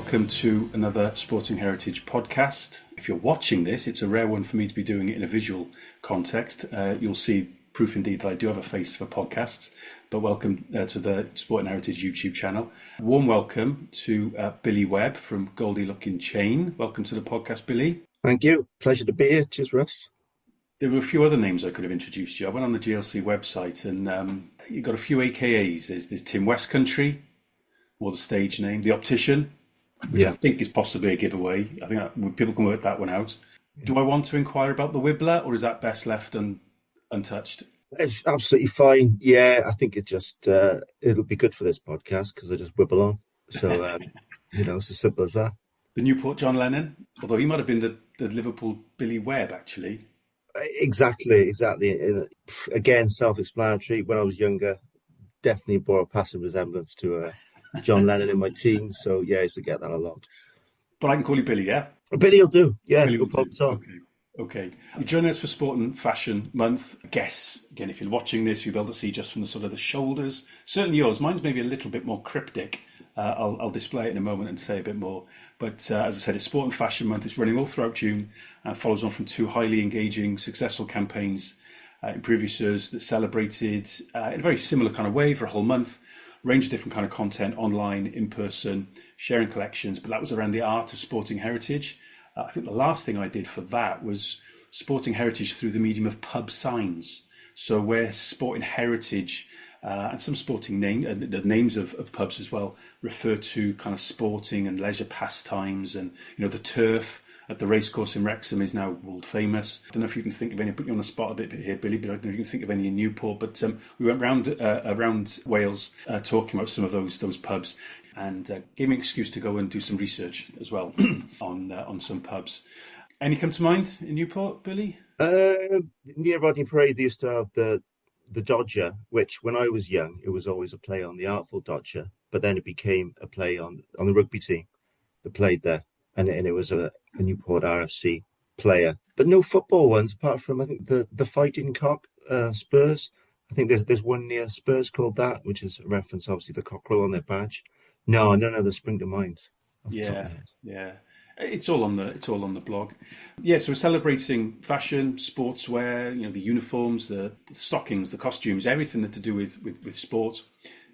welcome to another Sporting Heritage podcast. If you're watching this, it's a rare one for me to be doing it in a visual context. You'll see proof indeed that I do have a face for podcasts, but welcome to the Sporting Heritage YouTube channel. Warm welcome to Billy Webb from Goldie Lookin Chain. Welcome to the podcast, Billy. Thank you. Pleasure to be here. Cheers, Russ. There were a few other names I could have introduced you. I went on the GLC website and you got a few AKAs. There's Tim West Country, or the stage name, The Optician, which I think is possibly a giveaway. I think people can work that one out. Yeah. Do I want to inquire about the Wibbler, or is that best left untouched? It's absolutely fine. Yeah, I think it just it'll be good for this podcast because I just wibble on. So it's as simple as that. The Newport John Lennon, although he might have been the Liverpool Billy Webb, actually. Exactly. Again, self-explanatory. When I was younger, definitely bore a passing resemblance to John Lennon in my teens. So yeah, I used to get that a lot. But I can call you Billy, yeah? Billy will do. Yeah, Billy no problem at all. Okay. You're joining us for Sport and Fashion Month. I guess, again, if you're watching this, you'll be able to see just from the sort of the shoulders. Certainly yours. Mine's maybe a little bit more cryptic. I'll display it in a moment and say a bit more. But as I said, it's Sport and Fashion Month. It's running all throughout June and follows on from two highly engaging, successful campaigns in previous years that celebrated in a very similar kind of way for a whole month. Range of different kind of content, online, in person, sharing collections. But that was around the art of sporting heritage. I think the last thing I did for that was sporting heritage through the medium of pub signs. So where sporting heritage and some sporting the names of pubs as well refer to kind of sporting and leisure pastimes, and the turf at the racecourse in Wrexham is now world famous. I don't know if you can think of any. Put you on the spot a bit here, Billy, but I don't know if you can think of any in Newport. But we went around Wales talking about some of those pubs, and gave me an excuse to go and do some research as well on some pubs. Any come to mind in Newport, Billy? Near Rodney Parade, they used to have the Dodger, which when I was young, it was always a play on the Artful Dodger, but then it became a play on the rugby team that played there, and it was a Newport RFC player. But no football ones, apart from, I think, the Fighting Cock, Spurs. I think there's one near Spurs called that, which is a reference, obviously, to the cockerel on their badge. No, none of the spring to mind. Yeah. It's all on the blog. Yeah, so we're celebrating fashion, sportswear, the uniforms, the stockings, the costumes, everything that to do with sport,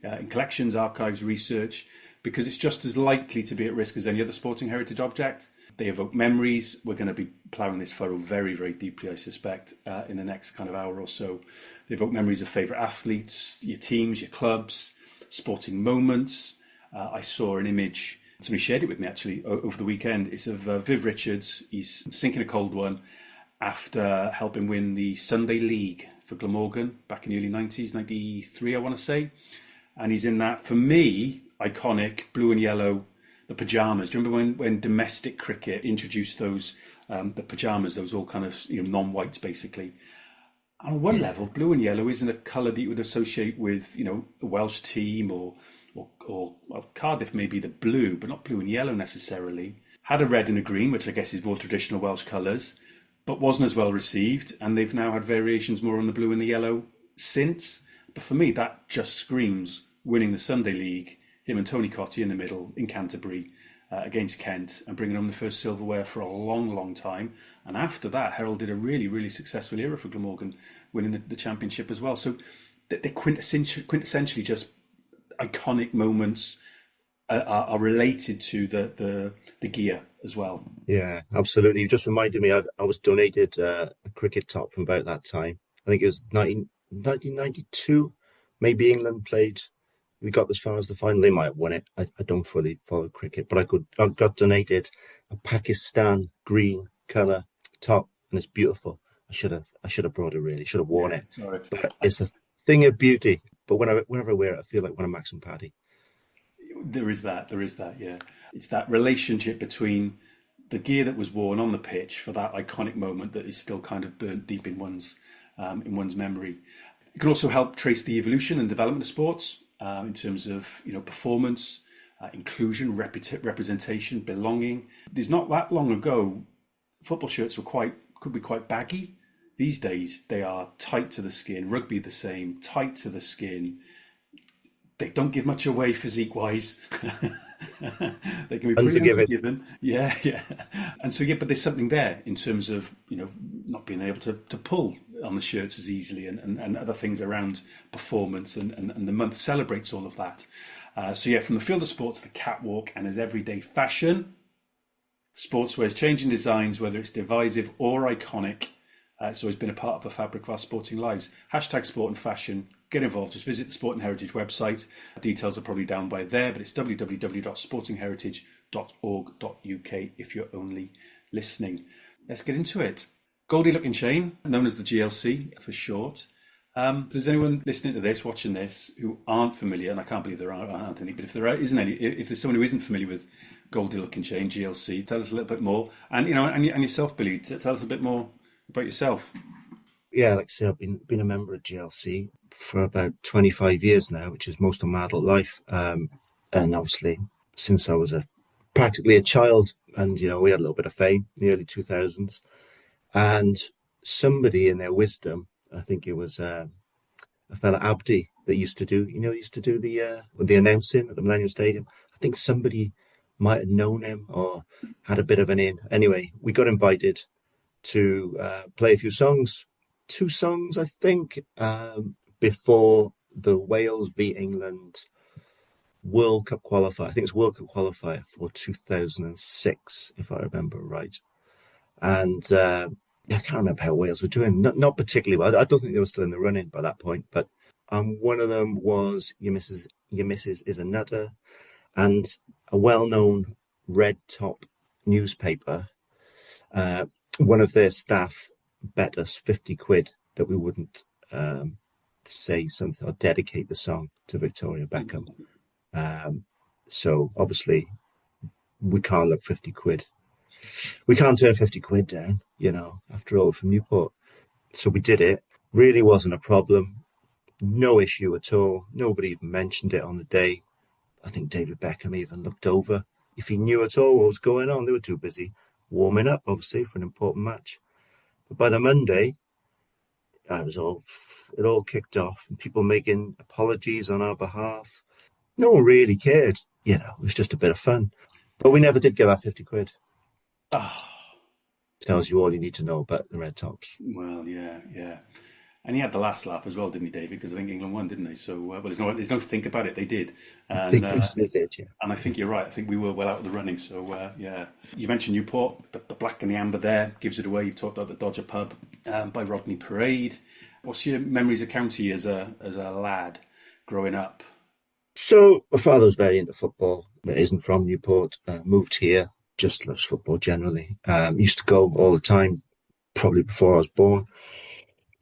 in collections, archives, research, because it's just as likely to be at risk as any other sporting heritage object. They evoke memories. We're going to be ploughing this furrow very, very deeply, I suspect, in the next kind of hour or so. They evoke memories of favourite athletes, your teams, your clubs, sporting moments. I saw an image. Somebody shared it with me, actually, over the weekend. It's of Viv Richards. He's sinking a cold one after helping win the Sunday League for Glamorgan back in the early 90s, 93, I want to say. And he's in that, for me, iconic blue and yellow, the pyjamas. Do you remember when domestic cricket introduced those, the pyjamas, those all kind of non-whites, basically? On one level, blue and yellow isn't a colour that you would associate with, a Welsh team or well, Cardiff may be the blue, but not blue and yellow necessarily. Had a red and a green, which I guess is more traditional Welsh colours, but wasn't as well received. And they've now had variations more on the blue and the yellow since. But for me, that just screams winning the Sunday League, him and Tony Cottee in the middle in Canterbury against Kent, and bringing home the first silverware for a long, long time. And after that, heralded a really, really successful era for Glamorgan, winning the championship as well. So they're quintessentially just iconic moments are related to the gear as well. Yeah, absolutely. You just reminded me, I was donated a cricket top from about that time. I think it was 1992. Maybe England played. We got as far as the final. They might have won it. I don't fully follow cricket, but I got donated a Pakistan green colour top, and it's beautiful. I should have brought it. Really, should have worn it. Sorry. But it's a thing of beauty. But whenever I wear it, I feel like when I'm Max and Paddy. There is that, yeah. It's that relationship between the gear that was worn on the pitch for that iconic moment that is still kind of burnt deep in one's memory. It can also help trace the evolution and development of sports in terms of performance, inclusion, representation, belonging. There's not that long ago, football shirts could be quite baggy. These days, they are tight to the skin. Rugby the same, tight to the skin. They don't give much away physique-wise. They can be pretty Unforgiving. unforgiving. Yeah, yeah. And so, yeah, but there's something there in terms of, not being able to pull on the shirts as easily and other things around performance. And the month celebrates all of that. So, yeah, from the field of sport to the catwalk and as everyday fashion, sportswear is changing designs, whether it's divisive or iconic. It's always been a part of the fabric of our sporting lives. Hashtag sport and fashion. Get involved. Just visit the Sport and Heritage website. Details are probably down by there, but it's www.sportingheritage.org.uk if you're only listening. Let's get into it. Goldie Lookin Chain, known as the GLC for short. If there's anyone listening to this, watching this, who aren't familiar, and I can't believe there aren't any, but if there's someone who isn't familiar with Goldie Lookin Chain, GLC, tell us a little bit more. And and yourself, Billy, tell us a bit more about yourself. Yeah, like I say, I've been a member of GLC for about 25 years now, which is most of my adult life. And obviously, since I was practically a child, and we had a little bit of fame in the early 2000s, and somebody in their wisdom, I think it was a fella Abdi that used to do, the announcing at the Millennium Stadium. I think somebody might have known him or had a bit of an in. Anyway, we got invited to play a few songs, 2 songs, I think, before the Wales v England World Cup qualifier. I think it's World Cup qualifier for 2006, if I remember right. And I can't remember how Wales were doing. Not particularly well. I don't think they were still in the running by that point. But one of them was Your Missus is a Nutter, and a well-known red top newspaper. One of their staff bet us 50 quid that we wouldn't say something or dedicate the song to Victoria Beckham. So obviously we can't look 50 quid. We can't turn 50 quid down, after all, from Newport. So we did it. Really wasn't a problem. No issue at all. Nobody even mentioned it on the day. I think David Beckham even looked over if he knew at all what was going on. They were too busy warming up, obviously, for an important match. But by the Monday, it all kicked off, and people making apologies on our behalf. No one really cared, it was just a bit of fun. But we never did get that 50 quid. Oh, Tells you all you need to know about the Red Tops. well, yeah, yeah. And he had the last laugh as well, didn't he, David? Because I think England won, didn't they? So, well, there's no think about it. They did, They and definitely did, yeah. and I think you're right. I think we were well out of the running. So, yeah. You mentioned Newport, the black and the amber there gives it away. You talked about the Dodger pub by Rodney Parade. What's your memories of county as a lad growing up? So my father was very into football. He isn't from Newport. Moved here. Just loves football generally. Used to go all the time, probably before I was born.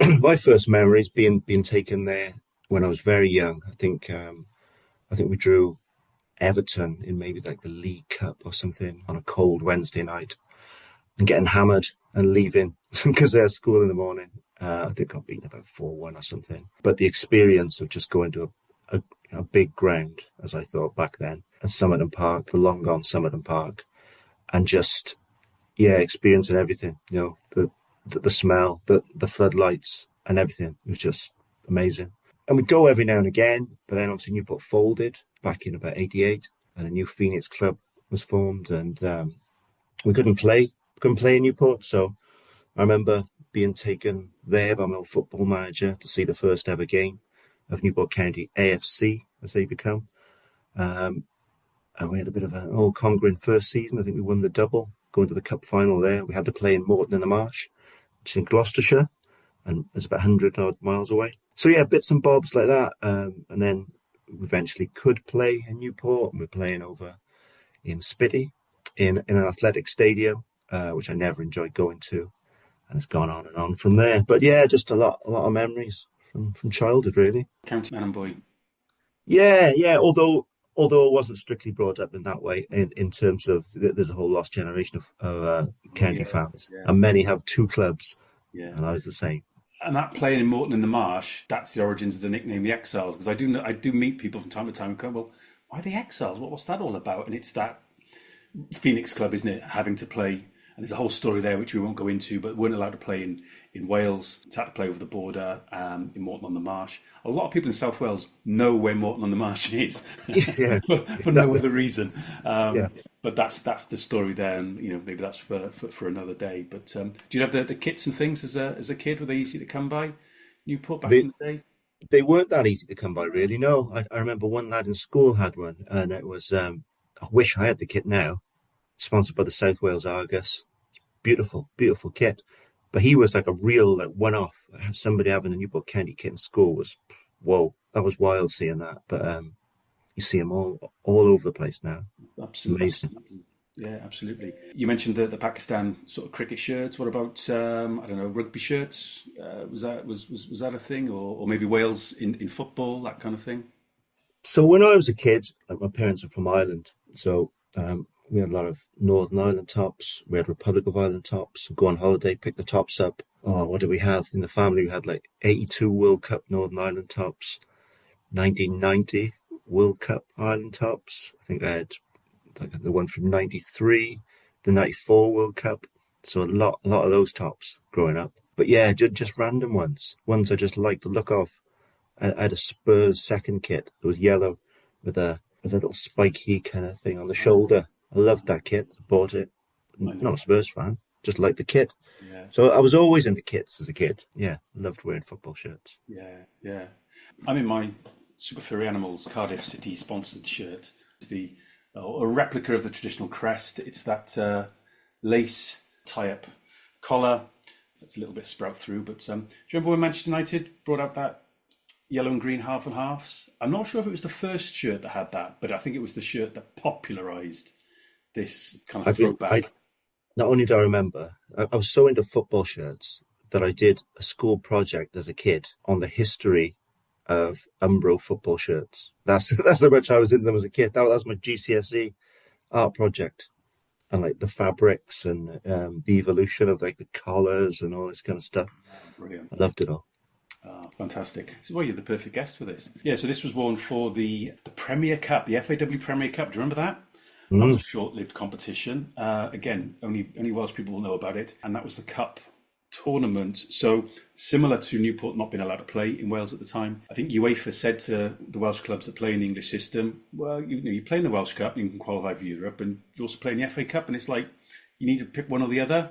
My first memories being taken there when I was very young. I think we drew Everton in maybe like the League Cup or something on a cold Wednesday night, and getting hammered and leaving because they had school in the morning. I think I got beaten about 4-1 or something. But the experience of just going to a big ground, as I thought back then, at Somerton Park, the long gone Somerton Park, and just experiencing everything. The smell, the floodlights, and everything. It was just amazing. And we'd go every now and again, but then obviously Newport folded back in about '88, and a new Phoenix club was formed, and we couldn't play in Newport. So I remember being taken there by my old football manager to see the first ever game of Newport County AFC, as they become. And we had a bit of an all-congering first season. I think we won the double, going to the cup final there. We had to play in Morton in the Marsh, which is in Gloucestershire, and it's about 100 odd miles away. So yeah, bits and bobs like that. And then we eventually could play in Newport, and we're playing over in Spitty in an athletic stadium, which I never enjoyed going to. And it's gone on and on from there. But yeah, just a lot of memories from childhood, really. County man and boy. Yeah. Although I wasn't strictly brought up in that way, in terms of there's a whole lost generation of county fans, and many have 2 clubs, and I was the same. And that playing in Morton in the Marsh, that's the origins of the nickname the Exiles. Because I do meet people from time to time who go, well, why the Exiles? What's that all about? And it's that Phoenix club, isn't it? Having to play And there's a whole story there which we won't go into, but weren't allowed to play in Wales. Had to play over the border in Morton on the Marsh. A lot of people in South Wales know where Morton on the Marsh is Yeah, for no other reason. yeah. But that's the story there, and maybe that's for another day. But do you have the kits and things as a kid? Were they easy to come by? Newport back They in the day. they weren't that easy to come by, really. No, I remember one lad in school had one, and it was. I wish I had the kit now. Sponsored by the South Wales Argus. Beautiful, beautiful kit. But he was like a real like one-off. Somebody having a Newport County kit in school was, whoa, that was wild seeing that. But you see them all over the place now. It's Absolutely. amazing. Yeah, absolutely. You mentioned the Pakistan sort of cricket shirts. What about I don't know, rugby shirts? Was that a thing, or maybe Wales in football, that kind of thing? So when I was a kid, my parents are from Ireland, so we had a lot of Northern Ireland tops. We had Republic of Ireland tops. Go on holiday, pick the tops up. Oh, what did we have in the family? We had like 82 World Cup Northern Ireland tops, 1990 World Cup Ireland tops. I think I had like the one from '93, the '94 World Cup. So a lot of those tops growing up. But yeah, just random ones I just liked the look of. I had a Spurs second kit. It was yellow with a little spiky kind of thing on the shoulder. I loved that kit. Bought it. I Not know. a Spurs fan, just liked the kit. Yeah, So I was always into kits as a kid. Yeah, loved wearing football shirts. yeah, yeah. I'm in my Super Furry Animals Cardiff City sponsored shirt. It's a replica of the traditional crest. It's that lace tie-up collar. That's a little bit sprout through. But do you remember when Manchester United brought out that yellow and green half and halves? I'm not sure if it was the first shirt that had that, but I think it was the shirt that popularised this kind of I throwback. not only do I remember, I was so into football shirts that I did a school project as a kid on the history of Umbro football shirts. That's how much I was in them as a kid. That was my GCSE art project, and like the fabrics and the evolution of like the collars and all this kind of stuff. Brilliant. I loved it all. Ah, fantastic. So, well, you're the perfect guest for this. Yeah, so this was worn for the Premier Cup, the FAW Premier Cup. Do you remember that? That was Mm. a short-lived competition. Again, only Welsh people will know about it, and that was the cup tournament. So similar to Newport not being allowed to play in Wales at the time, I think UEFA said to the Welsh clubs that play in the English system, well, you play in the Welsh Cup, you can qualify for Europe, and you also play in the FA Cup, and it's like you need to pick one or the other.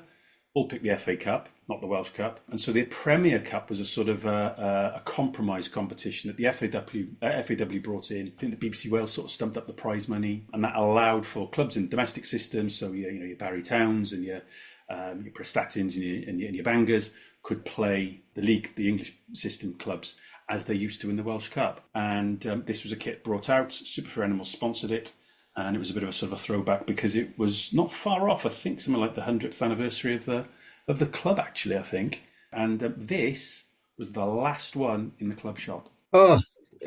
All picked the FA Cup, not the Welsh Cup. And so the Premier Cup was a sort of a compromise competition that the FAW brought in. I think the BBC Wales sort of stumped up the prize money, and that allowed for clubs in domestic systems, so your Barry Towns and your Prestatins and your Bangors could play the league, the English system clubs, as they used to in the Welsh Cup. And this was a kit brought out. Super for Animals sponsored it. And it was a bit of a sort of a throwback because it was not far off. I think something like the 100th anniversary of the club, actually. I think, and this was the last one in the Oh, club shop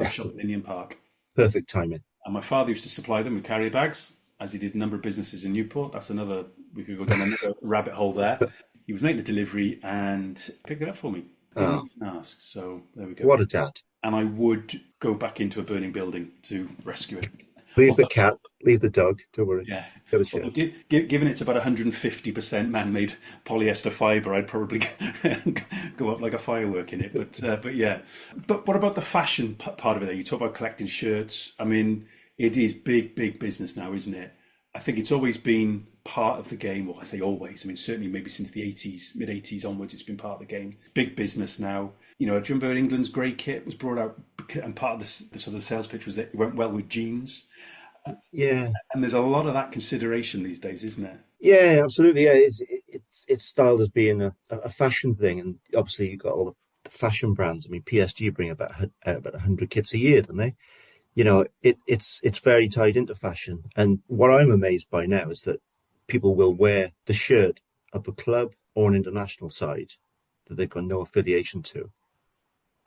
at Ninian Park. perfect timing. And my father used to supply them with carrier bags, as he did a number of businesses in Newport. That's another, we could go down another rabbit hole there. He was making the delivery and picked it up for me. Didn't Oh, even ask. So there we go. what a dad. And I would go back into a burning building to rescue it. Leave the cat, leave the dog. Don't worry. Yeah. Got a Although, shirt. given it's about 150% man-made polyester fibre, I'd probably go up like a firework in it. But yeah. But what about the fashion part of it? There, you talk about collecting shirts. I mean, it is big business now, isn't it? I think it's always been part of the game. Well, I say always. I mean, certainly maybe since the 80s, mid 80s onwards, it's been part of the game. Big business now. Do you remember England's grey kit was brought out, and part of the sort of sales pitch was that it went well with jeans. Yeah, And there's a lot of that consideration these days, isn't there? yeah, absolutely. Yeah, it's styled as being a fashion thing, and obviously you've got all the fashion brands. I mean, PSG bring about 100 kits a year, don't they? It's very tied into fashion. And what I'm amazed by now is that people will wear the shirt of a club or an international side that they've got no affiliation to.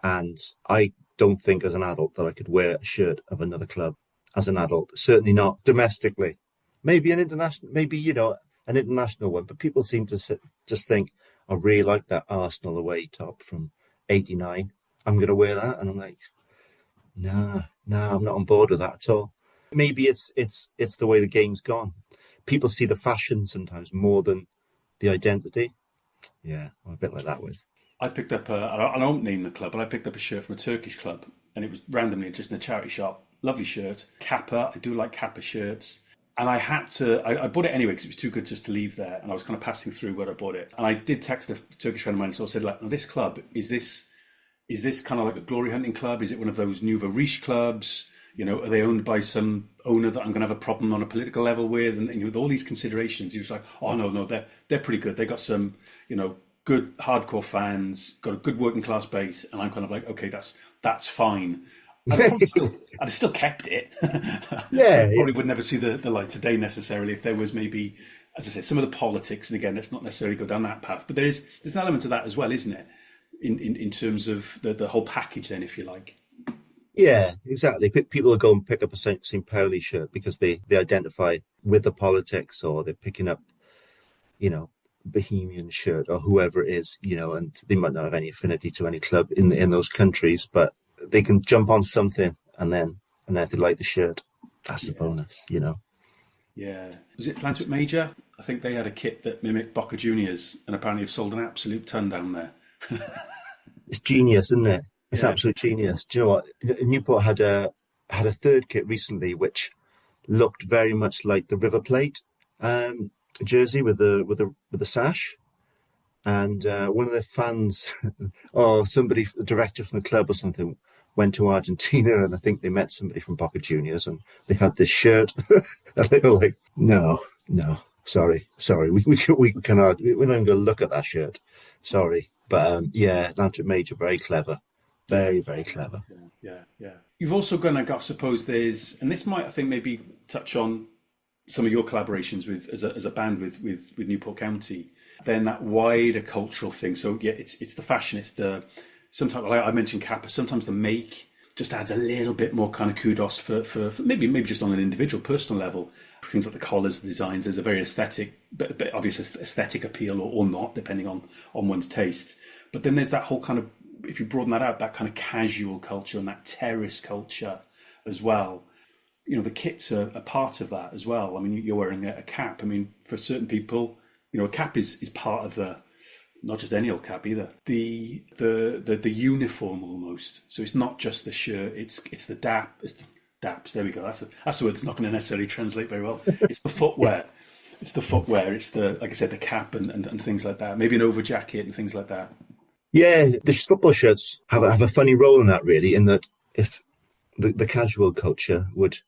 And I don't think as an adult that I could wear a shirt of another club as an adult. Certainly not domestically. Maybe an international one. But people seem to just think, I really like that Arsenal away top from '89. I'm going to wear that. And I'm like, nah, I'm not on board with that at all. Maybe it's the way the game's gone. People see the fashion sometimes more than the identity. Yeah, I'm a bit like that with. I picked up I don't name the club, but I picked up a shirt from a Turkish club, and it was randomly just in a charity shop. Lovely shirt, Kappa. I do like Kappa shirts, and I had to. I bought it anyway because it was too good just to leave there, and I was kind of passing through where I bought it, and I did text a Turkish friend of mine, so I said, like, this club is this kind of like a glory hunting club? Is it one of those nouveau riche clubs? You know, are they owned by some owner that I'm going to have a problem on a political level with? And with all these considerations, he was like, "Oh no, they're pretty good. They got some, good hardcore fans, got a good working class base." And I'm kind of like, "Okay, that's fine." I'd still kept it. Yeah, Probably would never see the light of day necessarily if there was maybe, as I said, some of the politics. And again, let's not necessarily go down that path. But there's an element of that as well, isn't it? In terms of the whole package, then, if you like. yeah, exactly. People will go and pick up a St. Pauli shirt because they identify with the politics, or they're picking up, Bohemian shirt or whoever it is, and they might not have any affinity to any club in those countries, but they can jump on something and then if they like the shirt, that's a bonus. Yeah. Was it Atlantic Major? I think they had a kit that mimicked Boca Juniors, and apparently have sold an absolute ton down there. It's genius, isn't it? It's Yeah. absolute genius. Do you know what? Newport had a third kit recently, which looked very much like the River Plate jersey with the sash. And one of their fans, or somebody, a director from the club or something, went to Argentina, and I think they met somebody from Boca Juniors, and they had this shirt, and they were like, "No, no, sorry, we cannot, we're not even going to look at that shirt, sorry." But yeah, Atlantic Major, very clever, Yeah. very very clever. Yeah. You've also gone, I suppose there's, and this might, I think, maybe touch on some of your collaborations with as a band with Newport County. Then that wider cultural thing. So yeah, it's the fashion, it's the sometimes, like I mentioned Kappa, sometimes the make just adds a little bit more kind of kudos for maybe just on an individual personal level. Things like the collars, the designs, there's a very aesthetic, but obvious aesthetic appeal or not, depending on one's taste. But then there's that whole kind of, if you broaden that out, that kind of casual culture and that terrace culture as well. The kits are a part of that as well. I mean, you're wearing a cap. I mean, for certain people, a cap is part of the, not just any old cap either. The uniform almost. So it's not just the shirt. It's the it's the daps. There we go. That's the word that's not going to necessarily translate very well. It's the footwear. It's the footwear. It's the, like I said, the cap and things like that. Maybe an over jacket and things like that. Yeah, the football shirts have a funny role in that, really, in that if the casual culture would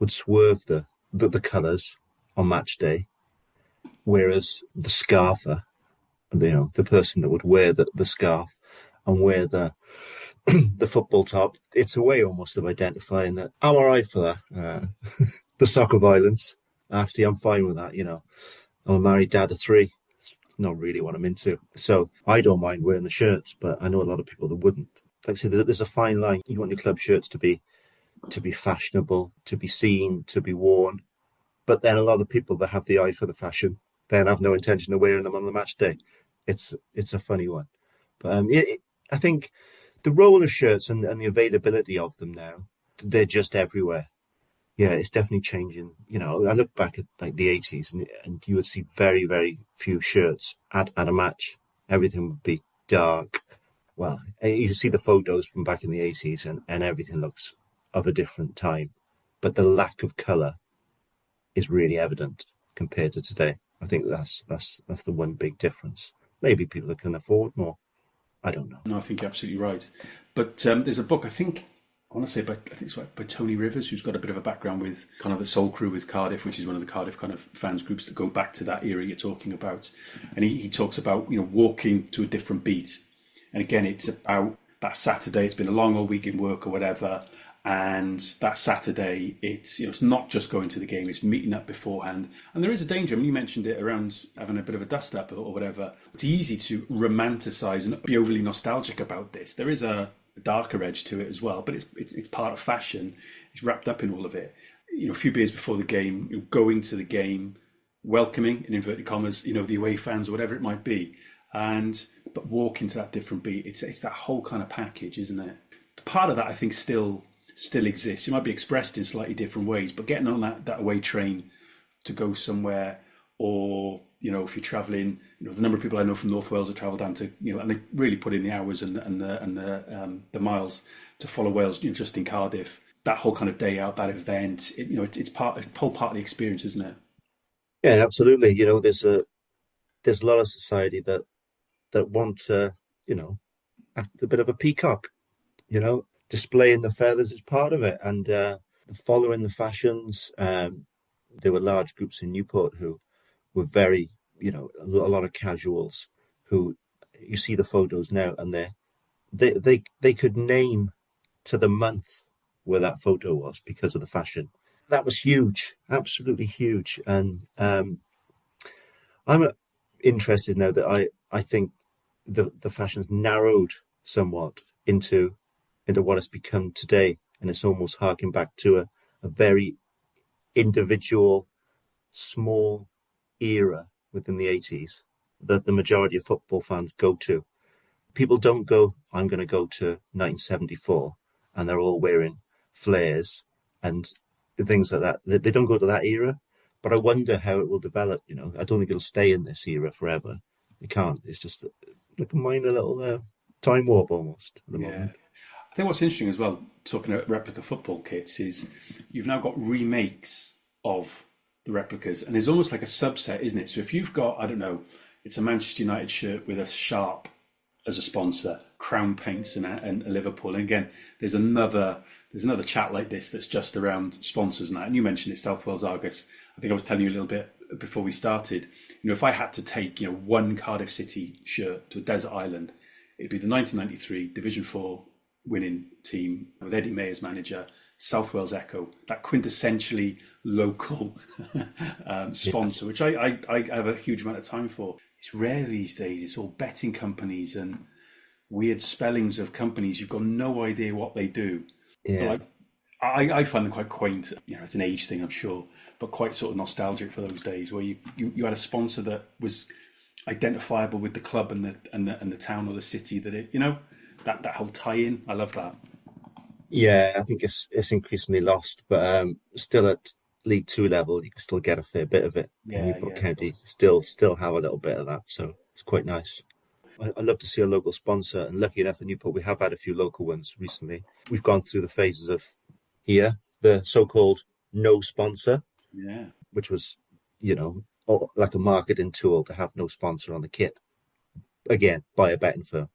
swerve the colours on match day, whereas the scarfer, the person that would wear the scarf and wear the football top, it's a way almost of identifying that I'm all right for that. The soccer violence, actually, I'm fine with that. I'm a married dad of three. It's not really what I'm into. So I don't mind wearing the shirts, but I know a lot of people that wouldn't. Like I say, there's a fine line. You want your club shirts to be fashionable, to be seen, to be worn. But then a lot of people that have the eye for the fashion then have no intention of wearing them on the match day. It's a funny one. But I think the role of shirts and the availability of them now, they're just everywhere. Yeah, it's definitely changing. I look back at like the 80s, and you would see very, very few shirts at a match. Everything would be dark. Well, you see the photos from back in the 80s, and everything looks of a different time. But the lack of colour is really evident compared to today. I think that's the one big difference. Maybe people that can afford more. I don't know. No, I think you're absolutely right. But there's a book, I want to say, I think it's by Tony Rivers, who's got a bit of a background with kind of the Soul Crew with Cardiff, which is one of the Cardiff kind of fans groups that go back to that era you're talking about. And he talks about, walking to a different beat. And again, it's about that Saturday. It's been a long old week in work or whatever. And that Saturday, it's not just going to the game, it's meeting up beforehand. And there is a danger. I mean, you mentioned it around having a bit of a dust up or whatever. It's easy to romanticize and be overly nostalgic about this. There is a darker edge to it as well, but it's part of fashion. It's wrapped up in all of it. A few beers before the game, going to the game, welcoming, in inverted commas, the away fans or whatever it might be, but walking to that different beat. It's that whole kind of package, isn't it? Part of that, I think, still exists. It might be expressed in slightly different ways, but getting on that away train to go somewhere, or if you're travelling, the number of people I know from North Wales have travelled down to, and they really put in the hours and the miles to follow Wales, just in Cardiff. That whole kind of day out, that event, it's a whole part of the experience, isn't it? Yeah, absolutely. There's a lot of society that want to, act a bit of a peacock, displaying the feathers is part of it, and following the fashions. There were large groups in Newport who were very, a lot of casuals who you see the photos now, and they could name to the month where that photo was because of the fashion. That was huge, absolutely huge, and I'm interested now that I think the fashion's narrowed somewhat into what it's become today, and it's almost harking back to a very individual, small era within the 80s that the majority of football fans go to. People don't go, I'm going to go to 1974, and they're all wearing flares and things like that. They don't go to that era, but I wonder how it will develop. I don't think it'll stay in this era forever. It can't. It's just like a minor little time warp almost at the moment. I think what's interesting as well, talking about replica football kits, is you've now got remakes of the replicas, and there's almost like a subset, isn't it? So if you've got, I don't know, it's a Manchester United shirt with a Sharp as a sponsor, Crown Paints and Liverpool, and again, there's another chat like this that's just around sponsors and that. And you mentioned it, South Wales Argus. I think I was telling you a little bit before we started. If I had to take one Cardiff City shirt to a desert island, it'd be the 1993 Division 4 winning team with Eddie May as manager, South Wales Echo, that quintessentially local sponsor, which I have a huge amount of time for. It's rare these days. It's all betting companies and weird spellings of companies. You've got no idea what they do. Yeah. I find them quite quaint. It's an age thing, I'm sure, but quite sort of nostalgic for those days where you had a sponsor that was identifiable with the club and the town or the city that it, that whole tie-in. I love that. Yeah, I think it's increasingly lost, but still at League Two level, you can still get a fair bit of it. And Newport County still have a little bit of that, so it's quite nice. I love to see a local sponsor, and lucky enough in Newport, we have had a few local ones recently. We've gone through the phases of here, the so-called no sponsor, which was, like a marketing tool to have no sponsor on the kit. Again, by a betting firm.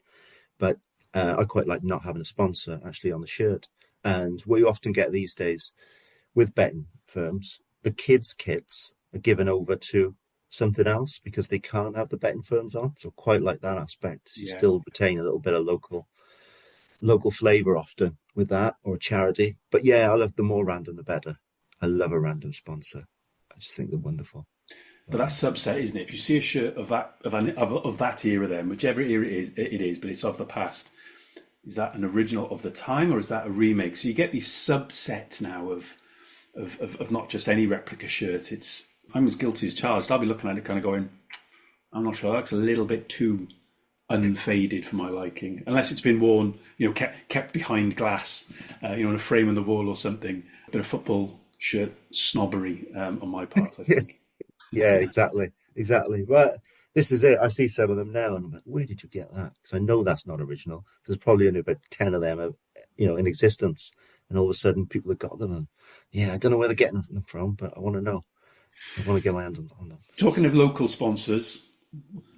But I quite like not having a sponsor actually on the shirt. And what you often get these days with betting firms, the kids' kits are given over to something else because they can't have the betting firms on. So quite like that aspect. You still retain a little bit of local flavour often with that, or a charity. But yeah, I love the more random the better. I love a random sponsor. I just think they're wonderful. But that's subset, isn't it? If you see a shirt of that era, then whichever era it is, but it's of the past, is that an original of the time or is that a remake? So you get these subsets now of not just any replica shirt. I'm as guilty as charged. I'll be looking at it kind of going, I'm not sure. That's a little bit too unfaded for my liking, unless it's been worn, kept behind glass, in a frame on the wall or something. A bit of football shirt snobbery on my part, I think. Yeah, exactly. But this is it. I see some of them now, and I'm like, where did you get that? Because I know that's not original. There's probably only about 10 of them, in existence, and all of a sudden people have got them. And yeah, I don't know where they're getting them from, but I want to know. I want to get my hands on them. Talking of local sponsors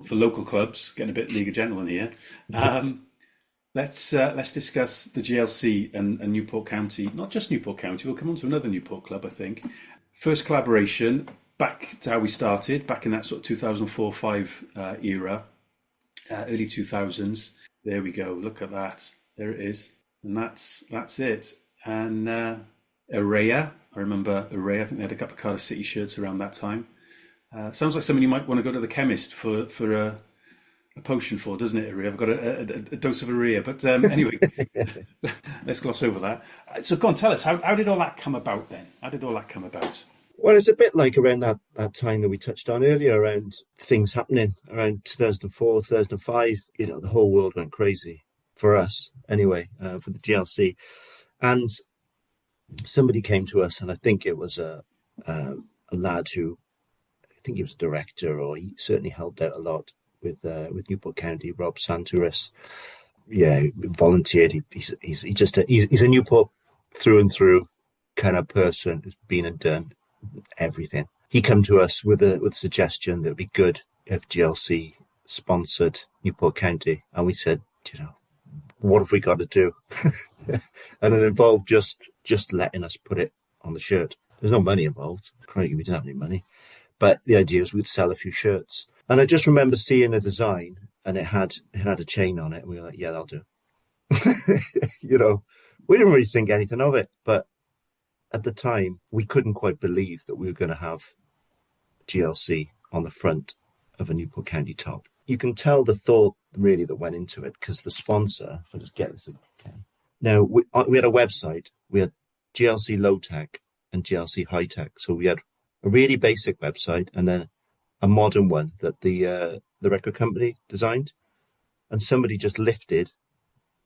for local clubs, getting a bit League of Gentlemen here. Let's discuss the GLC and Newport County. Not just Newport County. We'll come on to another Newport club, I think. First collaboration. Back to how we started, back in that sort of 2004-05 era, early 2000s. There we go. Look at that. There it is. And that's it. And Araya. I remember Araya. I think they had a couple of Cardiff City shirts around that time. Sounds like something you might want to go to the chemist for a potion for, doesn't it, Araya? I've got a dose of Araya. But anyway, let's gloss over that. So go on, tell us, how did all that come about then? How did all that come about? Well, it's a bit like around that time that we touched on earlier, around things happening around 2004, 2005. The whole world went crazy for us anyway, for the GLC. And somebody came to us, and I think it was a lad who think he was a director, or he certainly helped out a lot with Newport County. Rob Santuris, yeah, volunteered. He's a Newport through and through kind of person who's been and done everything. He came to us with a suggestion that it'd be good if GLC sponsored Newport County, and we said, what have we got to do? And it involved just letting us put it on the shirt. There's no money involved. Crikey, we didn't have any money. But the idea was we'd sell a few shirts. And I just remember seeing a design, and it had a chain on it, and we were like, yeah, that'll do. We didn't really think anything of it, but at the time, we couldn't quite believe that we were going to have GLC on the front of a Newport County top. You can tell the thought really that went into it, because the sponsor, if I just get this again. Now, we had a website. We had GLC Low Tech and GLC High Tech. So we had a really basic website and then a modern one that the record company designed. And somebody just lifted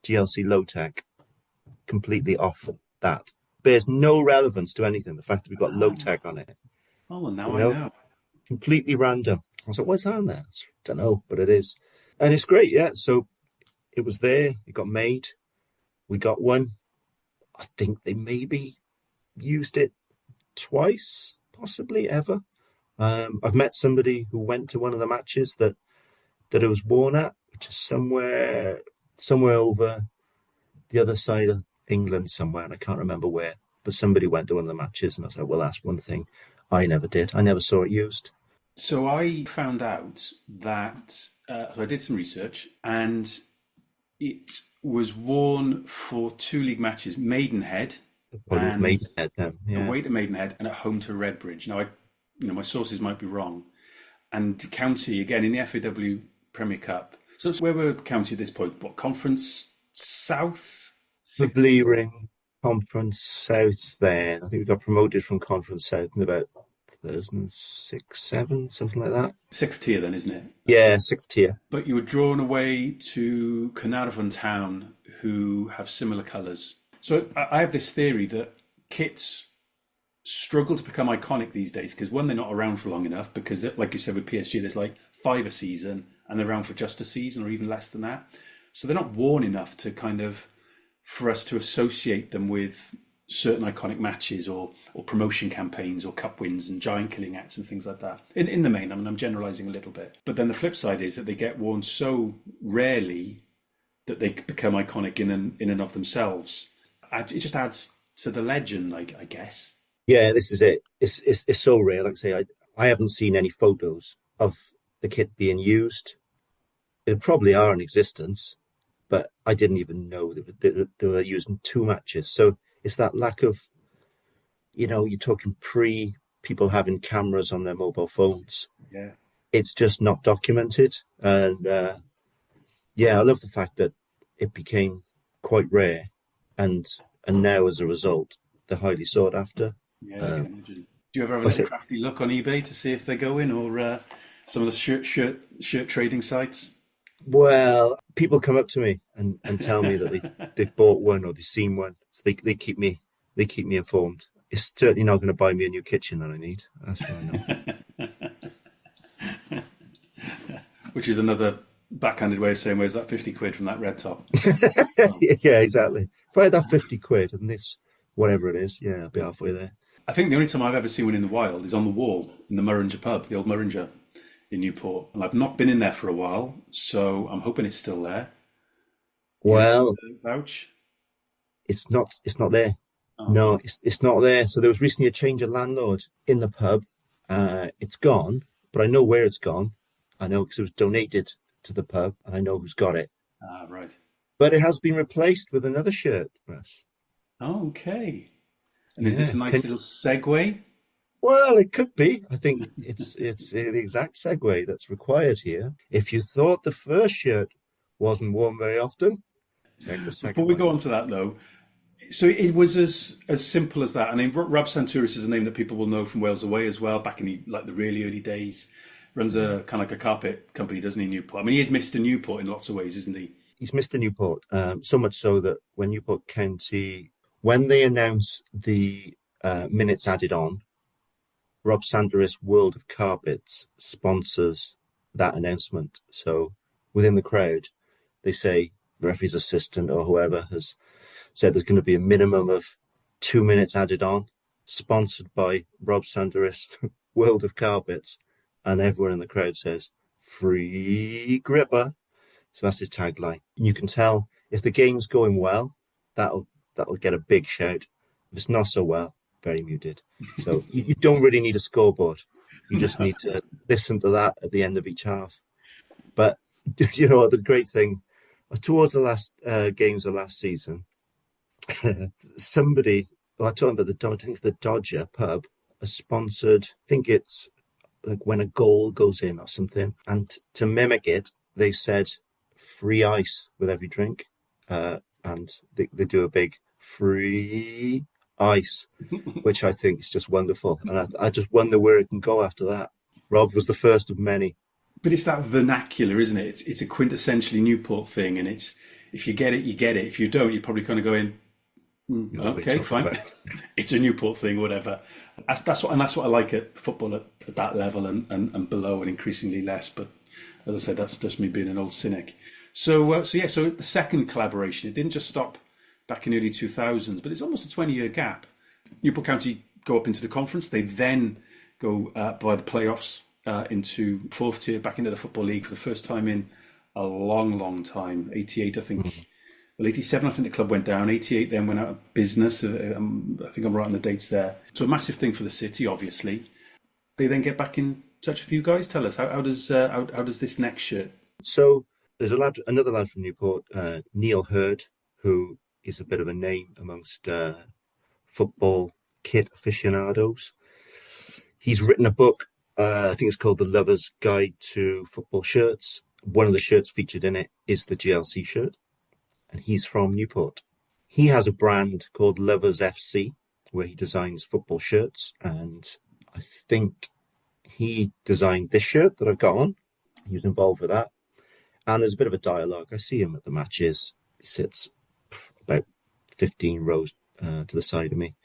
GLC Low Tech completely off that. Bears no relevance to anything, the fact that we've got Low Tech on it. Oh, well, now I know. Completely random. I was like, what's that on there? I don't know, but it is. And it's great, yeah. So it was there. It got made. We got one. I think they maybe used it twice, possibly ever. I've met somebody who went to one of the matches that it was worn at, which is somewhere over the other side of England somewhere, and I can't remember where. But somebody went to one of the matches, and I was like, well, that's one thing. I never did. I never saw it used. So I found out that, so I did some research, and it was worn for 2 league matches, Maidenhead, and Maidenhead, yeah. away to Maidenhead, and at home to Redbridge. Now, my sources might be wrong. And County, again, in the FAW Premier Cup. So where were County at this point? What, Conference South? The Blearing Conference South then. I think we got promoted from Conference South in about 2006, 7, something like that. 6th tier then, isn't it? Yeah, 6th tier. But you were drawn away to Carnarvon Town, who have similar colours. So I have this theory that kits struggle to become iconic these days because, one, they're not around for long enough because, like you said with PSG, there's like 5 a season and they're around for just a season or even less than that. So they're not worn enough to for us to associate them with certain iconic matches or promotion campaigns or cup wins and giant killing acts and things like that. In the main, I'm generalising a little bit. But then the flip side is that they get worn so rarely that they become iconic in and of themselves. It just adds to the legend, I guess. Yeah, this is it. It's so rare. Like I say, I haven't seen any photos of the kit being used. They probably are in existence, but I didn't even know they were using 2 matches. So it's that lack of, you're talking people having cameras on their mobile phones. Yeah. It's just not documented. And I love the fact that it became quite rare. And now, as a result, they're highly sought after. Yeah, I can imagine. Do you ever have a little crafty look on eBay to see if they're going, or some of the shirt trading sites? Well, people come up to me and tell me that they've bought one or they've seen one. So they keep me informed. It's certainly not going to buy me a new kitchen that I need. That's what I know. Which is another backhanded way of saying, where's that 50 quid from that red top? Yeah, exactly. If I had that 50 quid and this, whatever it is, yeah, I'll be halfway there. I think the only time I've ever seen one in the wild is on the wall in the Murringer pub, the old Murringer in Newport. And I've not been in there for a while, so I'm hoping it's still there. Well, vouch? It's not there. Oh. No, it's not there. So there was recently a change of landlord in the pub. It's gone, but I know where it's gone. I know because it was donated to the pub, and I know who's got it. Ah, right. But it has been replaced with another shirt, Russ. Oh, okay. And is this a nice little segue? Well, it could be. I think it's the exact segue that's required here. If you thought the first shirt wasn't worn very often, check the second. Before we go on to that, though, so it was as simple as that. I mean, Rob Santuris is a name that people will know from Wales Away as well. Back in the really early days, runs a kind of like a carpet company, doesn't he? Newport. I mean, he is Mr. Newport in lots of ways, isn't he? He's Mr. Newport. So much so that when Newport County, when they announce the minutes added on, Rob Sanderis World of Carpets sponsors that announcement. So within the crowd, they say the referee's assistant or whoever has said there's going to be a minimum of 2 minutes added on, sponsored by Rob Sanderis World of Carpets. And everyone in the crowd says, free gripper. So that's his tagline. And you can tell if the game's going well, that'll get a big shout. If it's not so well, very muted. So you don't really need a scoreboard. You just need to listen to that at the end of each half. But you know what, the great thing, towards the last games of last season, somebody, well, I told them about I think it's the Dodger pub, has sponsored, I think it's like when a goal goes in or something. And to mimic it, they said free ice with every drink. And they do a big free ice, which I think is just wonderful. And I just wonder where it can go after that. Rob was the first of many. But it's that vernacular, isn't it? It's a quintessentially Newport thing, and it's if you get it, you get it. If you don't, you're probably kind of going, okay, fine. It's a Newport thing, whatever. That's what I like at football at that level and below, and increasingly less. But as I said, that's just me being an old cynic. So the second collaboration, it didn't just stop back in early 2000s, but it's almost a 20-year gap. Newport County go up into the conference. They then go by the playoffs into fourth tier, back into the Football League for the first time in a long, long time. 88, I think. Well, 87, I think the club went down. 88 then went out of business. I think I'm right on the dates there. So a massive thing for the city, obviously. They then get back in touch with you guys. Tell us, how does this next shirt? So there's another lad from Newport, Neil Hurd, who is a bit of a name amongst football kit aficionados. He's written a book, I think it's called The Lover's Guide to Football Shirts. One of the shirts featured in it is the GLC shirt, and he's from Newport. He has a brand called Lovers FC, where he designs football shirts, and I think he designed this shirt that I've got on. He was involved with that. And there's a bit of a dialogue. I see him at the matches. He sits about 15 rows to the side of me.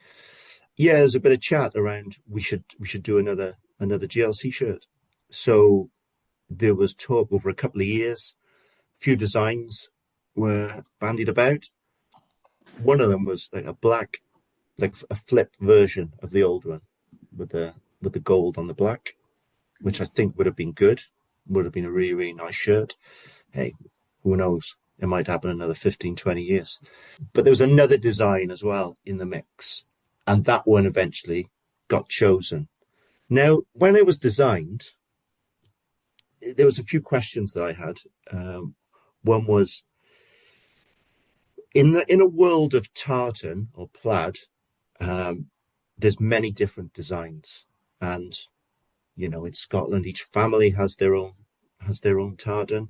Yeah, there's a bit of chat around we should do another GLC shirt. So there was talk over a couple of years. A few designs were bandied about. One of them was like a black, like a flip version of the old one with the gold on the black, which I think would have been good. Would have been a really, really nice shirt. Hey, who knows? It might happen another 15, 20 years. But there was another design as well in the mix. And that one eventually got chosen. Now, when it was designed, there was a few questions that I had. One was, in a world of tartan or plaid, there's many different designs. And you know, in Scotland, each family has their own tartan.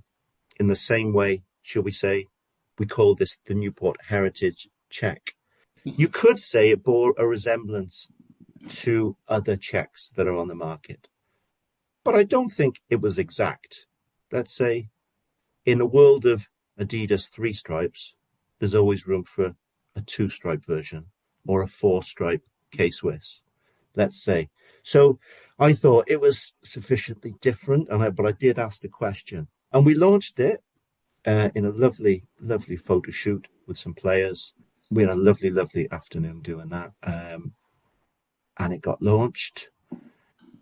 In the same way, shall we say, we call this the Newport Heritage Check. You could say it bore a resemblance to other checks that are on the market, but I don't think it was exact. Let's say, in a world of Adidas 3 stripes, there's always room for a 2-stripe version or a 4-stripe K-Swiss. Let's say. So I thought it was sufficiently different, but I did ask the question. And we launched it in a lovely, lovely photo shoot with some players. We had a lovely, lovely afternoon doing that. And it got launched.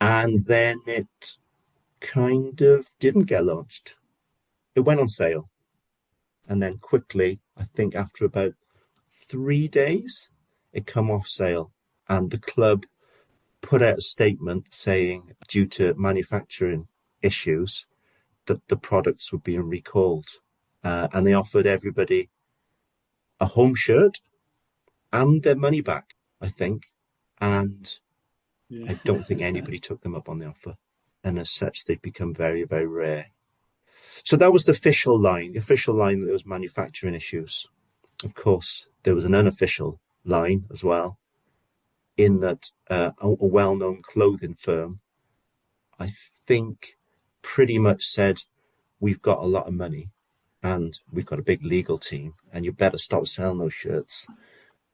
And then it kind of didn't get launched. It went on sale. And then quickly, I think after about 3 days, it come off sale. And the club put out a statement saying, due to manufacturing issues, that the products were being recalled. And they offered everybody a home shirt and their money back, I think. And I don't think anybody took them up on the offer. And as such, they've become very, very rare. So that was the official line. The official line that there was manufacturing issues. Of course, there was an unofficial line as well, in that a well-known clothing firm, I think, pretty much said, we've got a lot of money and we've got a big legal team and you better stop selling those shirts.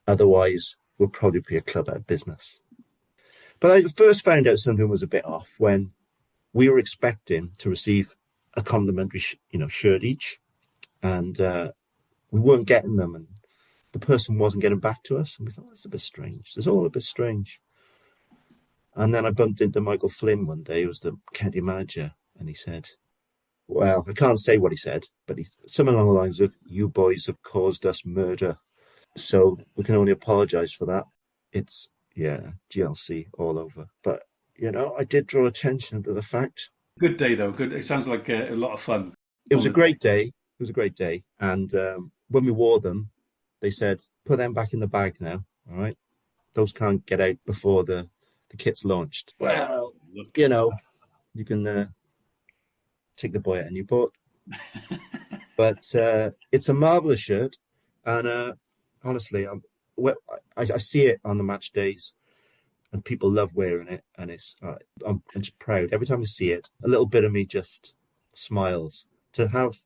Otherwise, we'll probably be a club out of business. But I first found out something was a bit off when we were expecting to receive a complimentary, shirt each, and we weren't getting them, and the person wasn't getting back to us, and we thought that's a bit strange. It's all a bit strange. And then I bumped into Michael Flynn one day, who was the county manager, and he said, well, I can't say what he said, but he something along the lines of, "You boys have caused us murder, so we can only apologise for that." It's GLC all over. But I did draw attention to the fact. Good day though. Good. It sounds like a lot of fun. It was a great day. It was a great day, and when we wore them, they said, "Put them back in the bag now. All right, those can't get out before the kit's launched." Well, you can take the boy out of Newport. But it's a marvellous shirt, and honestly, I see it on the match days, and people love wearing it, and I'm just proud. Every time I see it, a little bit of me just smiles to have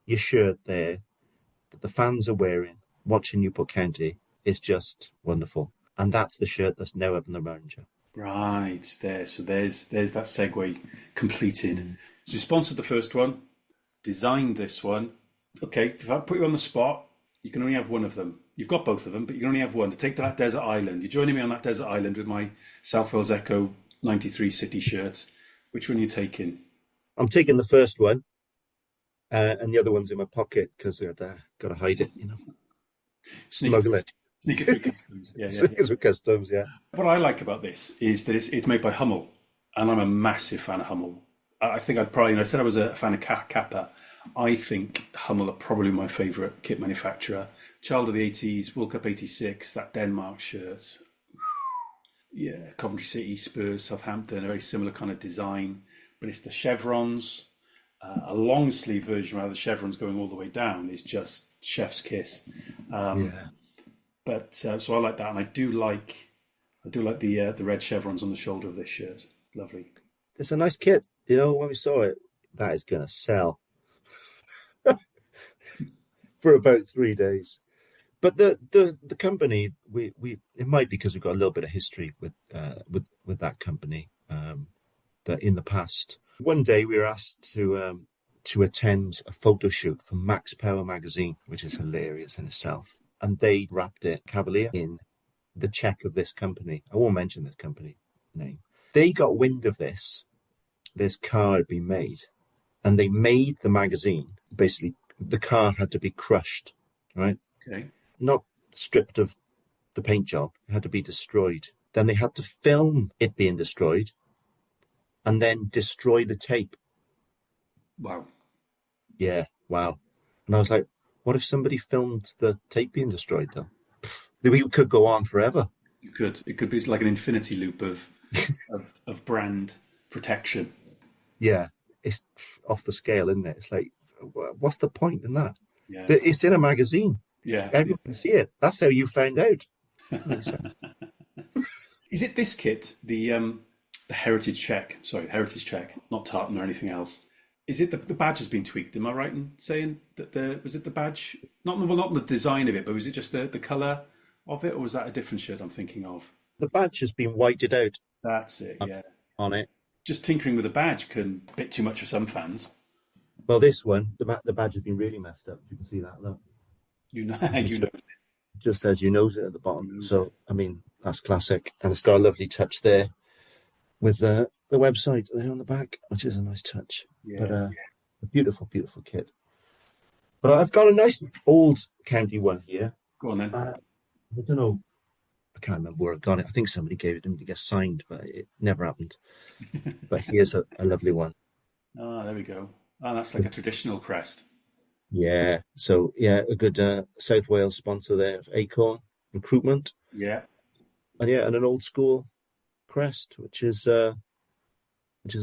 your shirt there that the fans are wearing, watching Newport County. Is just wonderful, and that's the shirt that's now up in the manager. Right there. So there's that segue completed. So you sponsored the first one, designed this one. Okay, if I put you on the spot, you can only have one of them. You've got both of them, but you can only have one. To take to that desert island, you're joining me on that desert island with my South Wales Echo 93 City shirt. Which one are you taking? I'm taking the first one, and the other one's in my pocket because I've got to hide it, Smuggle it. Sneak it through customs. Sneak it through customs, yeah. What I like about this is that it's made by Hummel, and I'm a massive fan of Hummel. I think I said I was a fan of Kappa. I think Hummel are probably my favourite kit manufacturer. Child of the 80s, World Cup 86, that Denmark shirt. Yeah, Coventry City, Spurs, Southampton, a very similar kind of design. But it's the chevrons. A long sleeve version where the chevrons going all the way down is just chef's kiss. But so I like that, and I do like the red chevrons on the shoulder of this shirt. Lovely. It's a nice kit. When we saw it, that is going to sell for about 3 days. But the company, we it might be because we've got a little bit of history with that company. That in the past, one day we were asked to attend a photo shoot for Max Power magazine, which is hilarious in itself. And they wrapped it Cavalier in the check of this company. I won't mention this company name. They got wind of this car had been made, and they made the magazine. Basically, the car had to be crushed, right? Okay. Not stripped of the paint job. It had to be destroyed. Then they had to film it being destroyed, and then destroy the tape. Wow. Yeah, wow. And I was like, what if somebody filmed the tape being destroyed, though? We could go on forever. You could. It could be like an infinity loop of of brand protection. Yeah, it's off the scale, isn't it? It's like, what's the point in that? Yeah. It's in a magazine. Yeah. Everyone can see it. That's how you found out. Is it this kit, the heritage check? Sorry, heritage check, not tartan or anything else. Is it the badge has been tweaked? Am I right in saying that was it the badge? Not the design of it, but was it just the colour of it, or was that a different shirt I'm thinking of? The badge has been whited out. That's it, yeah. On it. Just tinkering with the badge can be a bit too much for some fans. Well, this one, the badge has been really messed up. You can see that, look. You know it. Just says you knows it at the bottom. So, I mean, that's classic. And it's got a lovely touch there with the website there on the back, which is a nice touch. Yeah, but a beautiful, beautiful kit. But I've got a nice old county one here. Go on then. I don't know. I can't remember where I got it. I think somebody gave it to me to get signed, but it never happened. But here's a lovely one. Oh, there we go. Oh, that's like a traditional crest. Yeah. So, yeah, a good South Wales sponsor there of Acorn Recruitment. Yeah. And and an old school crest, which is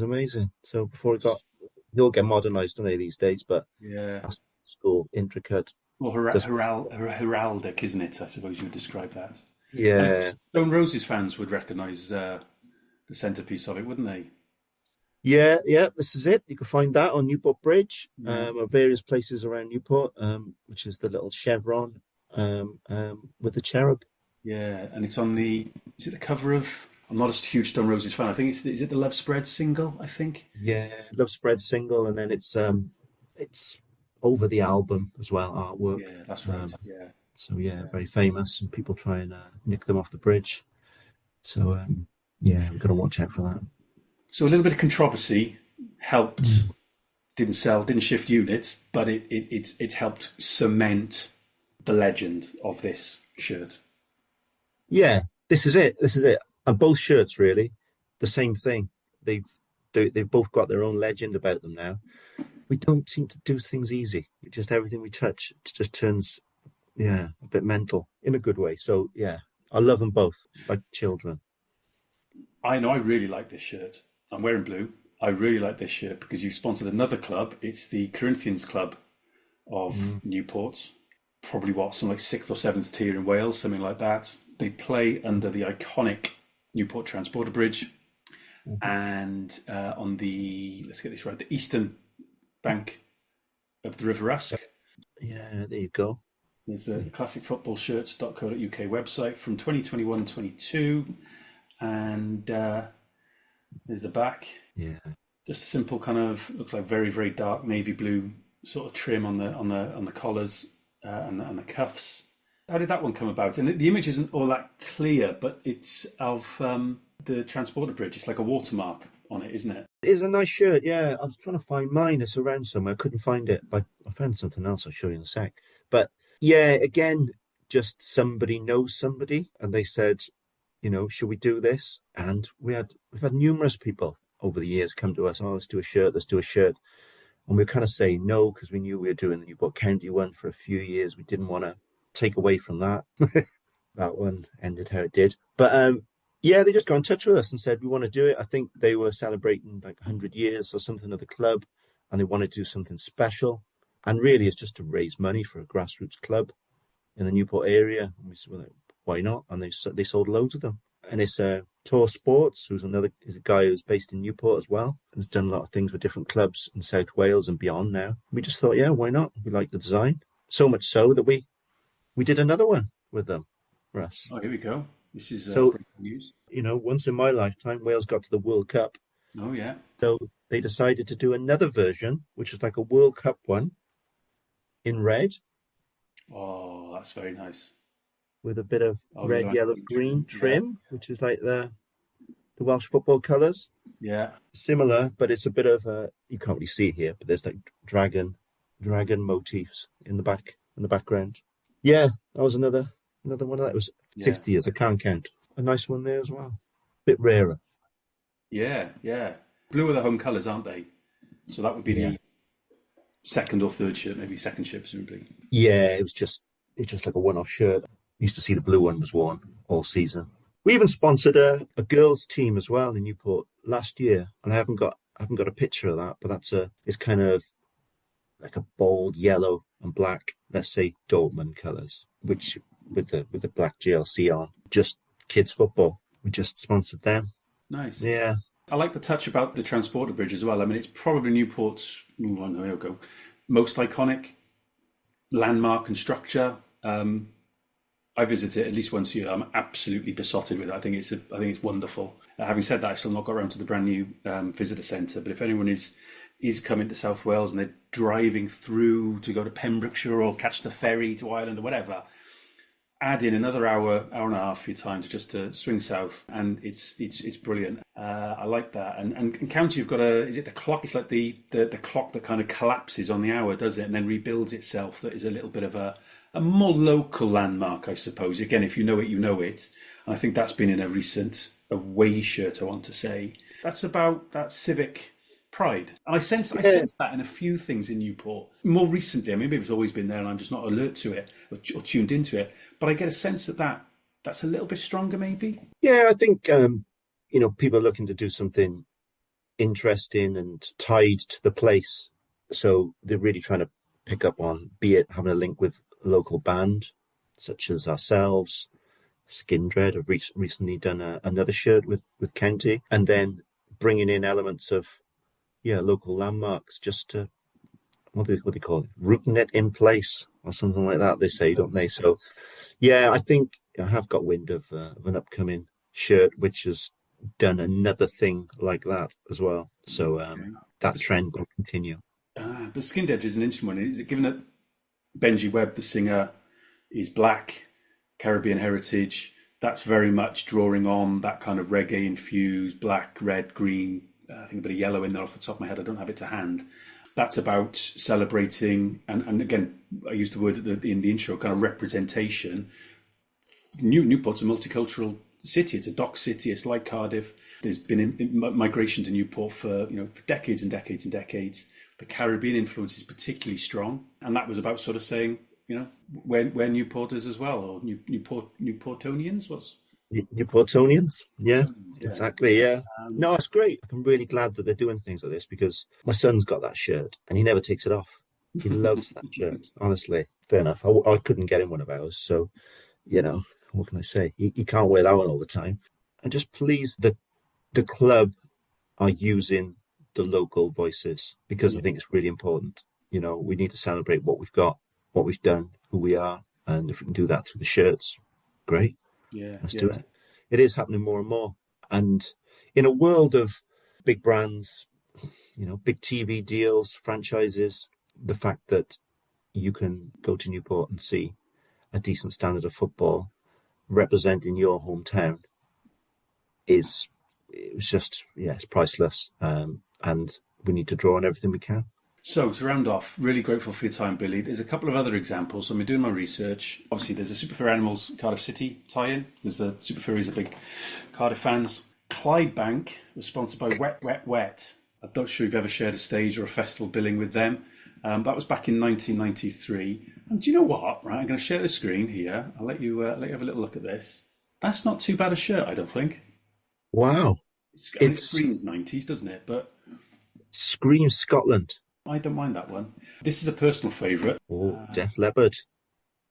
amazing. So before they all get modernised, don't they, these days? But yeah, school, intricate. Well, heraldic, isn't it? I suppose you would describe that. Yeah. Stone Roses fans would recognise the centrepiece of it, wouldn't they? Yeah, this is it. You can find that on Newport Bridge, or various places around Newport, which is the little chevron with the cherub. Yeah, and it's on is it the cover of I'm not a huge Stone Roses fan. I think is it the Love Spread single? I think. Yeah, Love Spread single, and then it's over the album as well, artwork. Yeah, that's right. Um, Yeah, so yeah, yeah. very famous, and people try and nick them off the bridge. So yeah, we've got to watch out for that. So a little bit of controversy helped. Mm. Didn't sell, didn't shift units, but it helped cement the legend of this shirt. Yeah, this is it. This is it. And both shirts really the same thing. They've they've both got their own legend about them now. We don't seem to do things easy. Just everything we touch it just turns, yeah, a bit mental in a good way. So yeah, I love them both like children. I know I really like this shirt. I'm wearing blue. I really like this shirt because you've sponsored another club. It's the Corinthians Club of Mm. Newport. Probably what, some like sixth or seventh tier in Wales, something like that. They play under the iconic Newport Transporter Bridge and on the, let's get this right, the eastern bank of the River Usk. Yeah, there you go. There's the classicfootballshirts.co.uk website from 2021-22, and there's the back. Yeah. Just a simple kind of looks like very very dark navy blue sort of trim on the collars and the cuffs. How did that one come about? And the image isn't all that clear, but it's of the transporter bridge. It's like a watermark on it, isn't it? It is a nice shirt, yeah. I was trying to find mine. It's around somewhere. I couldn't find it, but I found something else I'll show you in a sec. But yeah, again, just somebody knows somebody, and they said, should we do this? And we've had numerous people over the years come to us, oh, let's do a shirt, let's do a shirt. And we were kind of saying no, because we knew we were doing the Newport County one for a few years. We didn't want to take away from that. That one ended how it did. But yeah, they just got in touch with us and said, we want to do it. I think they were celebrating like 100 years or something of the club, and they wanted to do something special. And really, it's just to raise money for a grassroots club in the Newport area. And we said, well, why not? And they sold loads of them. And it's Tour Sports, who's is a guy who's based in Newport as well. Has done a lot of things with different clubs in South Wales and beyond now. We just thought, yeah, why not? We like the design. So much so that we did another one with them, Russ. Oh, here we go. This is So, breaking news. once in my lifetime, Wales got to the World Cup. Oh yeah. So they decided to do another version, which is like a World Cup one in red Oh, that's very nice. with a bit of Oh, red, like yellow, green trim, which is like the Welsh football colours. Yeah. Similar, but it's a bit of you can't really see it here, but there's like dragon motifs in the background. Yeah, that was another one of that. It was Yeah. 60 years, I can't count. A nice one there as well. Bit rarer. Yeah. Yeah. Blue are the home colours, aren't they? So that would be Yeah. the second or third shirt, maybe second shirt, presumably. Yeah, it's just like a one-off shirt. Used to see the blue one was worn all season. We even sponsored a girls' team as well in Newport last year, and I haven't got a picture of that, but it's kind of like a bold yellow and black, let's say Dortmund colours, which with the black GLC on, just kids football. We just sponsored them. Nice. Yeah, I like the touch about the transporter bridge as well. I mean, it's probably Newport's, I know you'll go, most iconic landmark and structure. I visit it at least once a year. I'm absolutely besotted with it. I think it's wonderful. Having said that, I've still not got around to the brand new visitor centre. But if anyone is coming to South Wales and they're driving through to go to Pembrokeshire or catch the ferry to Ireland or whatever, add in another hour and a half of your time to swing south, and it's brilliant. I like that. And County, you've got is it the clock? It's like the clock that kind of collapses on the hour, does it, and then rebuilds itself. That is a little bit of a more local landmark, I suppose. Again, if you know it, you know it. And I think that's been in a recent away shirt, I want to say. That's about that civic pride. And I sense that in a few things in Newport. More recently, I mean, maybe it's always been there and I'm just not alert to it or tuned into it. But I get a sense that's a little bit stronger, maybe. yeah. I think people are looking to do something interesting and tied to the place, so they're really trying to pick up on, be it having a link with a local band such as ourselves. Skindred have recently done another shirt with County, and then bringing in elements of local landmarks just to what do they call it, rooting it in place or something like that. They say, don't they? So yeah, I think I have got wind of an upcoming shirt which is done another thing like that as well. So Okay. that But, trend will continue. but Skinned Edge is an interesting one. Is it given that Benji Webb, the singer, is black, Caribbean heritage? That's very much drawing on that kind of reggae infused black, red, green. I think a bit of yellow in there off the top of my head. I don't have it to hand. That's about celebrating, and again, I used the word in the intro, kind of representation. Newport's a multicultural city. It's a dock city. It's like Cardiff. There's been migration to Newport for for decades and decades and decades. The Caribbean influence is particularly strong, and that was about sort of saying, we're Newporters as well, or Newportonians. What's Newportonians, yeah, Newportonians? Yeah. exactly, yeah. Um, No, it's great. I'm really glad that they're doing things like this because my son's got that shirt and he never takes it off. He loves that shirt, honestly. Fair enough. I couldn't get him one of ours, so what can I say? He can't wear that one all the time. I'm just pleased that the club are using the local voices because I yeah, think it's really important. We need to celebrate what we've got, what we've done, who we are, and if we can do that through the shirts, great. yeah, Let's do yeah, it. It is happening more and more. And in a world of big brands, big TV deals, franchises, the fact that you can go to Newport and see a decent standard of football representing your hometown is it was just it's priceless. And we need to draw on everything we can. So to round off, really grateful for your time, Billy. There's a couple of other examples. So I'm doing my research. Obviously, there's a Super Furry Animals Cardiff City tie-in. There's the Super Furries are big Cardiff fans. Clydebank was sponsored by Wet Wet Wet. I'm not sure if you've ever shared a stage or a festival billing with them. That was back in 1993. And do you know what? Right, I'm going to share the screen here. I'll let you have a little look at this. That's not too bad a shirt, I don't think. Wow. It It's screams 90s, doesn't it? But screams Scotland. I don't mind that one. This is a personal favourite. Oh, Def Leppard.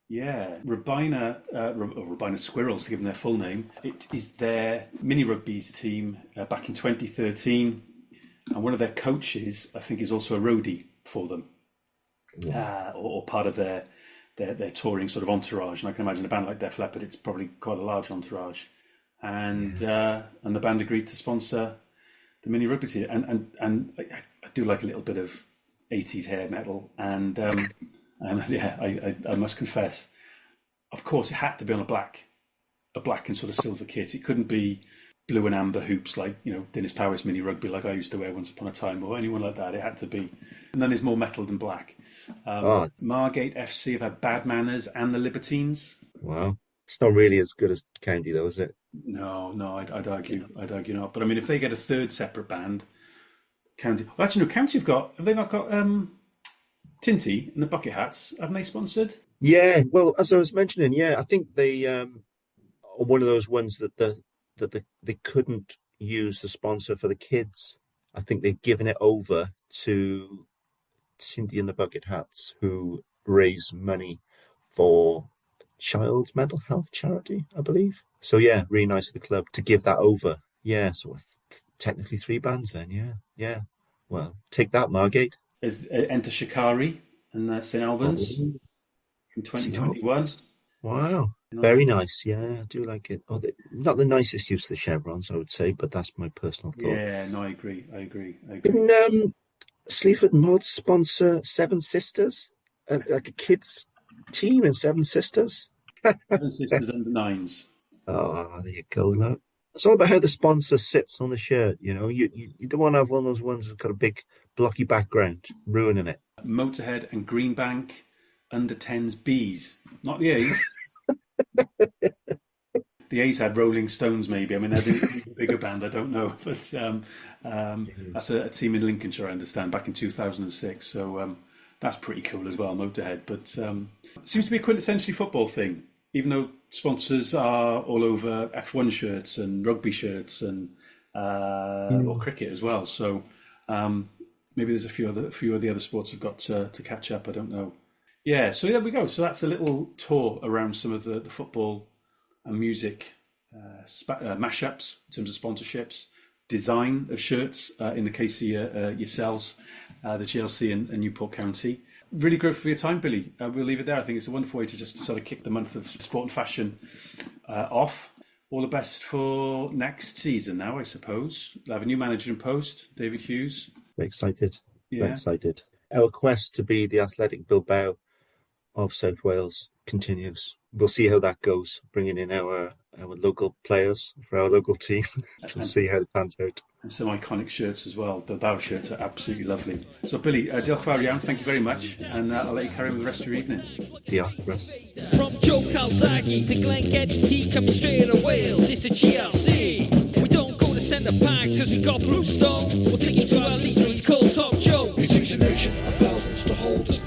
Yeah, Rabina Squirrels, to give them their full name. It is their mini rugby's team back in 2013, and one of their coaches, I think, is also a roadie for them, or part of their touring sort of entourage. And I can imagine a band like Def Leppard, it's probably quite a large entourage, and the band agreed to sponsor the mini rugby team, and I do like a little bit of 80s hair metal, and yeah, I must confess, of course, it had to be on a black and sort of silver kit. It couldn't be blue and amber hoops like Dennis Powers mini rugby like I used to wear once upon a time, or anyone like that. It had to be, and then there's more metal than black. Oh, Margate FC have had Bad Manners and the Libertines. wow. It's not really as good as County, though, is it? No, I'd argue not. But I mean, if they get a third separate band, County. Well, actually, no, County have they not got Tinty and the Bucket Hats? Haven't they sponsored? Yeah, well, as I was mentioning, yeah, I think they are one of those ones they couldn't use the sponsor for the kids. I think they've given it over to Cindy and the Bucket Hats, who raise money for child's mental health charity, I believe. So yeah, really nice of the club to give that over. Yeah, so technically three bands then. Yeah, yeah. Well, take that, Margate. There's Enter Shikari and St Albans Oh, in no. 2021. Wow. Nice. Very nice. Yeah, I do like it. Oh, not the nicest use of the chevrons, I would say, but that's my personal thought. Yeah, no, I agree. I agree. I agree. Didn't Sleaford Mods sponsor Seven Sisters? Like a kids team in Seven Sisters? Seven Sisters under nines. Oh, there you go. Look. It's all about how the sponsor sits on the shirt. You don't want to have one of those ones that's got a big blocky background ruining it. Motorhead and Greenbank under 10s Bs. Not the A's. The A's had Rolling Stones, maybe. I mean, they're a bigger band, I don't know. But that's a team in Lincolnshire, I understand, back in 2006. So that's pretty cool as well, Motorhead. But it seems to be a quintessentially football thing, even though sponsors are all over F1 shirts and rugby shirts and or cricket as well. So maybe there's a few of the other sports have got to catch up. I don't know. Yeah, so there we go. So that's a little tour around some of the football and music mashups in terms of sponsorships, design of shirts in the case of yourselves, the GLC and Newport County. Really grateful for your time, Billy. We'll leave it there. I think it's a wonderful way to just sort of kick the month of sport and fashion off. all the best for next season now, I suppose. We'll have a new manager in post, David Hughes. Very excited. Very Yeah. excited. Our quest to be the Athletic Bilbao of South Wales continues. We'll see how that goes, bringing in our local players for our local team. We'll see how it pans out. And some iconic shirts as well. The Bilbao shirts are absolutely lovely. So, Billy, diolch fawr iawn. Thank you very much. And I'll let you carry on with the rest of your evening. Diolch, Russ. From Joe Calzaghe to Glen Getty, coming straight to Wales, it's a GLC. We don't go to centre parks because we got Bluestone. We'll take you to our league, he's called Top Joe. It takes a nation of thousands to hold us